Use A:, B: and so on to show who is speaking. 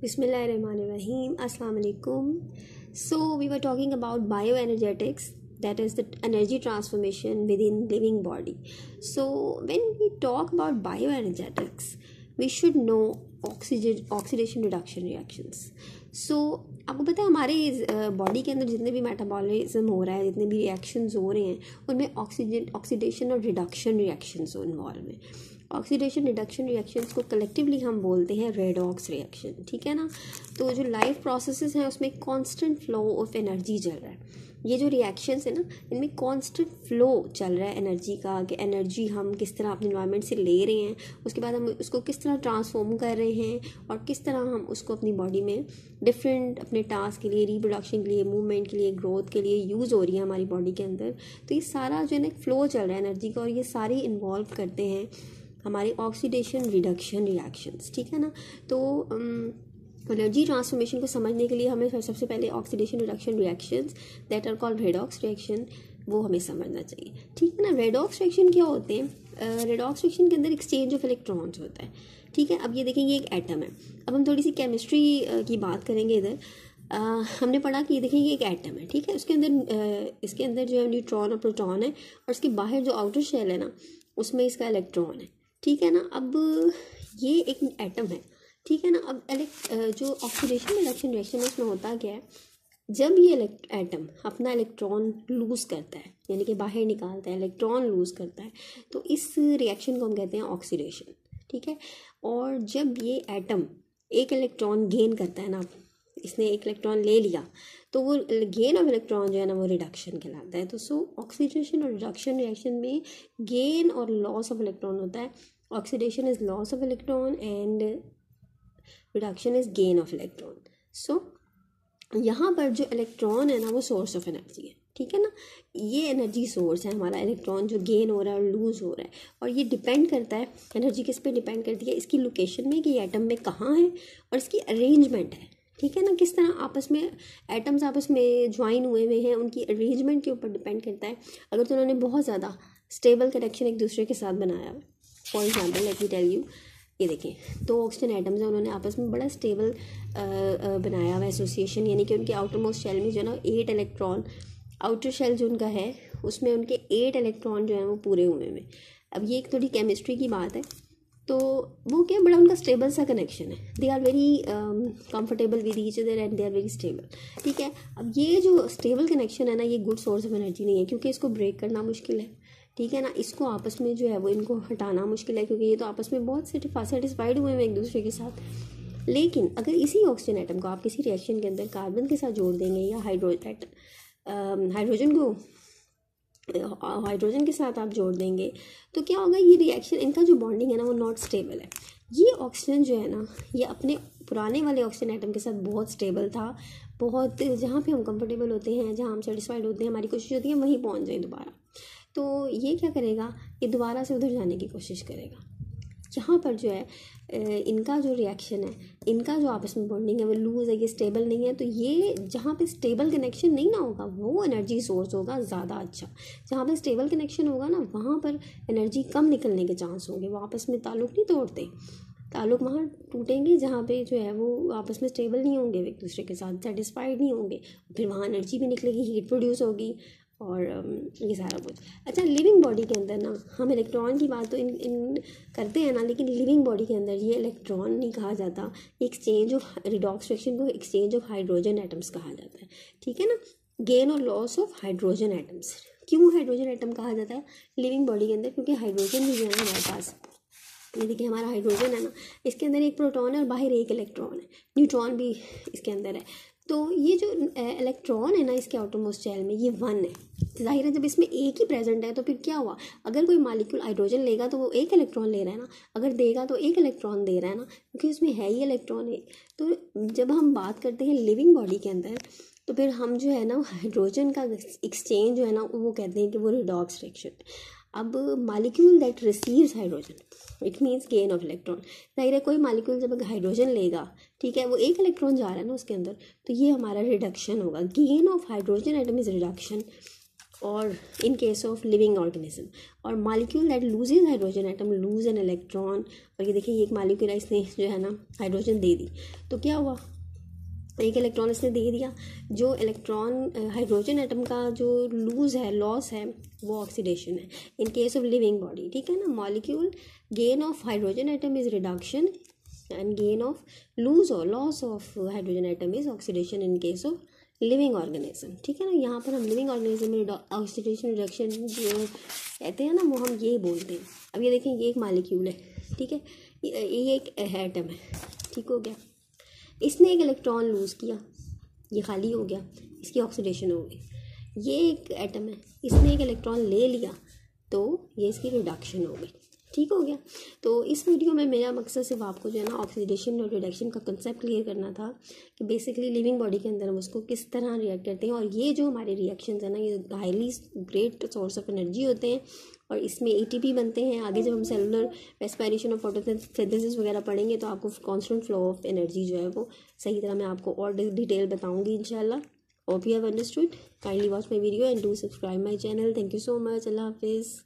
A: Bismillahirrahmanirrahim. Assalamu alaikum. So we were talking about bioenergetics, that is the energy transformation within living body. So when we talk about bioenergetics, we should know oxidation reduction reactions. So आपको पता है हमारे body के अंदर जितने भी metabolism हो रहा है, जितने भी रिएक्शंस हो रहे हैं, उनमें ऑक्सीडेशन और रिडक्शन रिएक्शंस इन्वॉल्व हैं. ऑक्सीडेशन रिडक्शन रिएक्शंस को कलेक्टिवली हम बोलते हैं रेडॉक्स रिएक्शन. ठीक है ना. तो जो लाइफ प्रोसेसेस हैं उसमें कांस्टेंट फ्लो ऑफ एनर्जी चल रहा है. ये जो रिएक्शंस है ना, इनमें कांस्टेंट फ्लो चल रहा है एनर्जी का, कि एनर्जी हम किस तरह अपने इन्वायरमेंट से ले रहे हैं, उसके बाद हम उसको किस तरह ट्रांसफॉर्म कर रहे हैं और किस तरह हम उसको अपनी बॉडी में डिफरेंट अपने टास्क के लिए, रिप्रोडक्शन के लिए, मूवमेंट के लिए, ग्रोथ के लिए यूज़ हो रही है हमारी बॉडी के अंदर. तो ये सारा जो है ना फ्लो चल रहा है एनर्जी का, और ये सारे इन्वॉल्व करते हैं हमारे ऑक्सीडेशन रिडक्शन रिएक्शंस. ठीक है ना. तो एनर्जी ट्रांसफॉर्मेशन को समझने के लिए हमें सबसे पहले oxidation reduction reactions that are called redox reaction, वो हमें समझना चाहिए. ठीक है ना. रेडॉक्स रिएक्शन क्या होते हैं? रेडॉक्स रिएक्शन के अंदर एक्सचेंज ऑफ इलेक्ट्रॉन्स होता है. ठीक है. अब ये देखेंगे एक एटम है. अब हम थोड़ी सी केमिस्ट्री की बात करेंगे इधर. हमने पढ़ा कि देखिए ये एक एटम है. ठीक है. इसके अंदर जो है न्यूट्रॉन और प्रोटॉन है, और इसके बाहर जो आउटर शेल है ना, उसमें इसका इलेक्ट्रॉन है. ठीक है ना. अब ये एक एटम है. ठीक है ना. अब जो ऑक्सीडेशन रिडक्शन रिएक्शन है उसमें होता क्या है, जब ये एटम अपना इलेक्ट्रॉन लूज़ करता है, यानी कि बाहर निकालता है, इलेक्ट्रॉन लूज़ करता है, तो इस रिएक्शन को हम कहते हैं ऑक्सीडेशन. ठीक है. और जब ये एटम एक इलेक्ट्रॉन गेन करता है ना, इसने एक इलेक्ट्रॉन ले लिया, तो वो गेन ऑफ इलेक्ट्रॉन जो है ना वो रिडक्शन कहलाता है. तो ऑक्सीडेशन और रिडक्शन रिएक्शन में गेन और लॉस ऑफ इलेक्ट्रॉन होता है. Oxidation is loss of electron and reduction is gain of electron. यहाँ पर जो इलेक्ट्रॉन है ना वो सोर्स ऑफ एनर्जी है. ठीक है ना. ये एनर्जी सोर्स है हमारा, इलेक्ट्रॉन जो गेन हो रहा है और लूज़ हो रहा है. और ये डिपेंड करता है, एनर्जी किस पे डिपेंड करती है, इसकी लोकेशन में, कि ये एटम में कहाँ है और इसकी अरेंजमेंट है. ठीक है ना. किस तरह आपस में एटम्स आपस में ज्वाइन हुए हैं, उनकी अरेंजमेंट के ऊपर डिपेंड करता है. अगर तो उन्होंने बहुत ज़्यादा स्टेबल कनेक्शन एक दूसरे के साथ बनाया है, for example let me tell you, ये देखें 2 ऑक्सीजन एटम्स हैं, उन्होंने आपस में बड़ा स्टेबल बनाया हुआ एसोसिएशन, यानी कि उनके आउटर मोस्ट शेल में जो है ना 8 इलेक्ट्रॉन, आउटर शेल जो उनका है उसमें उनके 8 इलेक्ट्रॉन जो है वो पूरे हुए हैं. अब ये एक थोड़ी केमिस्ट्री की बात है. तो वो क्या, बड़ा उनका स्टेबल सा कनेक्शन है. They are very comfortable with each other and they are very stable. ठीक है. अब ये जो स्टेबल कनेक्शन है ना, ये गुड सोर्स ऑफ एनर्जी नहीं है, क्योंकि इसको ब्रेक करना मुश्किल है. ठीक है ना. इसको आपस में जो है वो इनको हटाना मुश्किल है, क्योंकि ये तो आपस में बहुत सेटिस्फाइड हुए हैं एक दूसरे के साथ. लेकिन अगर इसी ऑक्सीजन एटम को आप किसी रिएक्शन के अंदर कार्बन के साथ जोड़ देंगे, या हाइड्रोजन के साथ आप जोड़ देंगे, तो क्या होगा, ये रिएक्शन, इनका जो बॉन्डिंग है ना वो नॉट स्टेबल है. ये ऑक्सीजन जो है ना, ये अपने पुराने वाले ऑक्सीजन एटम के साथ बहुत स्टेबल था, बहुत, जहाँ पे हम कंफर्टेबल होते हैं, जहाँ हम सेटिस्फाइड होते हैं, हमारी कोशिश होती है वहीं पहुँच जाए दोबारा. तो ये क्या करेगा, ये दोबारा से उधर जाने की कोशिश करेगा. यहाँ पर जो है इनका जो रिएक्शन है, इनका जो आपस में बॉन्डिंग है वो लूज है, ये स्टेबल नहीं है. तो ये जहाँ पे स्टेबल कनेक्शन नहीं ना होगा, वो एनर्जी सोर्स होगा ज़्यादा अच्छा. जहाँ पे स्टेबल कनेक्शन होगा ना, वहाँ पर एनर्जी कम निकलने के चांस होंगे. वो आपस में ताल्लुक़ नहीं तोड़ते, ताल्लुक़ वहाँ टूटेंगे जहाँ पे जो है वो आपस में स्टेबल नहीं होंगे, एक दूसरे के साथ सेटिस्फाइड नहीं होंगे. फिर वहाँ एनर्जी भी निकलेगी, हीट प्रोड्यूस होगी, और ये सारा कुछ. अच्छा, लिविंग बॉडी के अंदर ना हम इलेक्ट्रॉन की बात तो इन करते हैं ना, लेकिन लिविंग बॉडी के अंदर ये इलेक्ट्रॉन नहीं कहा जाता. एक्सचेंज ऑफ रिडॉक्स रिएक्शन को एक्सचेंज ऑफ हाइड्रोजन एटम्स कहा जाता है. ठीक है ना. गेन और लॉस ऑफ हाइड्रोजन एटम्स. क्यों हाइड्रोजन एटम कहा जाता है लिविंग बॉडी के अंदर? क्योंकि हाइड्रोजन भी जो है ना हमारे पास, ये देखिए हमारा हाइड्रोजन है ना, इसके अंदर एक प्रोटॉन है और बाहर एक इलेक्ट्रॉन है. न्यूट्रॉन भी इसके अंदर है. तो ये जो इलेक्ट्रॉन है ना इसके आउटर मोस्ट शेल में, ये 1 है. जाहिर है जब इसमें एक ही प्रेजेंट है, तो फिर क्या हुआ, अगर कोई मॉलिक्यूल हाइड्रोजन लेगा तो वो एक इलेक्ट्रॉन ले रहा है ना, अगर देगा तो एक इलेक्ट्रॉन दे रहा है ना, क्योंकि उसमें है ही इलेक्ट्रॉन एक. तो जब हम बात करते हैं लिविंग बॉडी के अंदर, तो फिर हम जो है ना हाइड्रोजन का एक्सचेंज जो है ना वो कहते हैं कि वो रिडॉक्स रिएक्शन. अब molecule that receives hydrogen, it means gain of electron. जाहिर है कोई मॉलिक्यूल जब हाइड्रोजन लेगा, ठीक है, वो एक इलेक्ट्रॉन जा रहा है ना उसके अंदर, तो ये हमारा रिडक्शन होगा. Gain of hydrogen atom is reduction. और in case of living organism. और molecule that loses hydrogen atom lose an electron, और ये देखिए ये एक मॉलिक्यूल है, इसने जो है ना हाइड्रोजन दे दी, तो क्या हुआ, एक इलेक्ट्रॉन इसने दे दिया, जो इलेक्ट्रॉन हाइड्रोजन एटम का जो लूज है, लॉस है, वो ऑक्सीडेशन है in case of living body, ठीक है ना। Molecule gain of hydrogen atom is reduction and gain of lose और loss of hydrogen atom is oxidation in case of living organism, ठीक है ना। यहाँ पर हम लिविंग ऑर्गेनिज्म में ऑक्सीडेशन रिडक्शन जो कहते हैं ना, वो हम ये बोलते हैं। अब ये देखें, ये एक मॉलिक्यूल है, ठीक है, ये एक एटम है, ठीक हो गया, इसने एक इलेक्ट्रॉन लूज़ किया, ये खाली हो गया, इसकी ऑक्सीडेशन हो गई। ये एक एटम है, इसने एक इलेक्ट्रॉन ले लिया, तो ये इसकी रिडक्शन हो गई, ठीक हो गया। तो इस वीडियो में मेरा मकसद सिर्फ आपको जो है ना ऑक्सीडेशन और रिडक्शन का कंसेप्ट क्लियर करना था कि बेसिकली लिविंग बॉडी के अंदर हम उसको किस तरह रिएक्ट करते हैं, और ये जो हमारे रिएक्शंस है ना, ये highly great source of energy होते हैं, और इसमें ATP बनते हैं। आगे जब हम सेलुलर रेस्पिरेशन और फोटोसिंथेसिस वगैरह पढ़ेंगे तो आपको कांस्टेंट फ्लो ऑफ एनर्जी जो है वो सही तरह मैं आपको और डिटेल बताऊंगी इंशाल्लाह। Hope you have understood. Kindly watch my video and do subscribe my channel. Thank you so much. अल्लाह हाफिज़।